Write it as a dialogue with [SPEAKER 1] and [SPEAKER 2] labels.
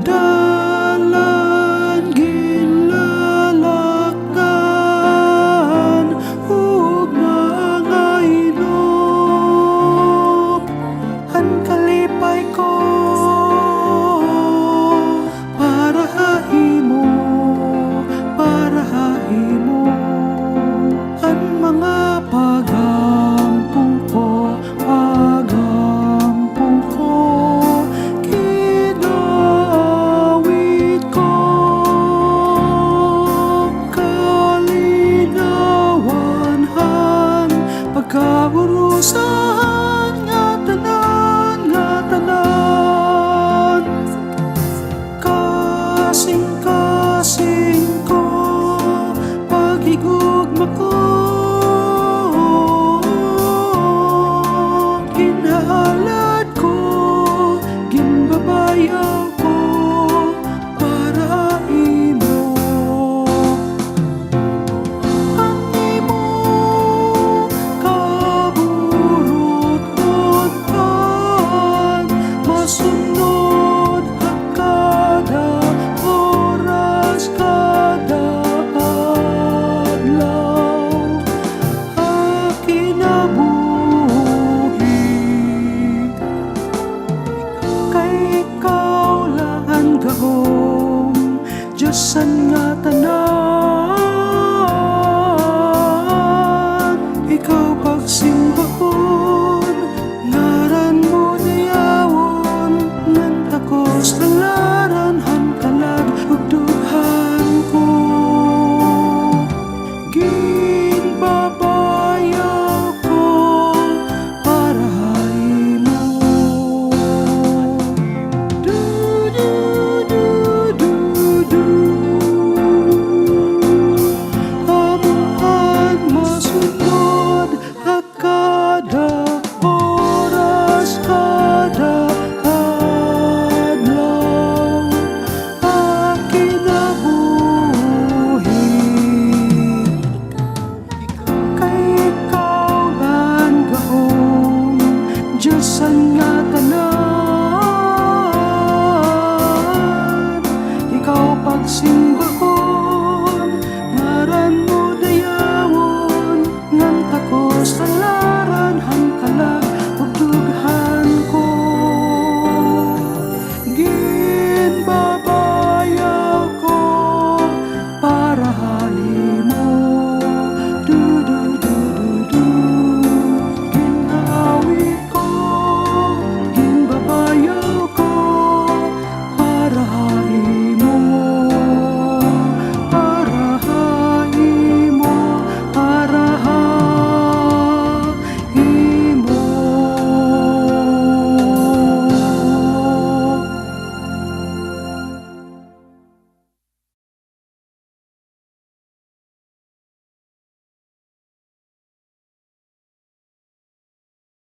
[SPEAKER 1] dalan ginlalakdan ug mga ilog. Han kalipay ko para hahimo, para hahimo. Ang mga pagampong ko, pagampong ko, kinawit ko. Kalinawanhan, pagkaurusan nga tanan, nga tanan. Kasing-kasing ko, paghigugma ko, ginhalad ko, ginbabayaw ko para imo. Ang imo kaburot-butan, masunod ang kada oras, kada adlaw. Akin na buhi, kay ikaw lang ang gahom, Diyos nga tanan.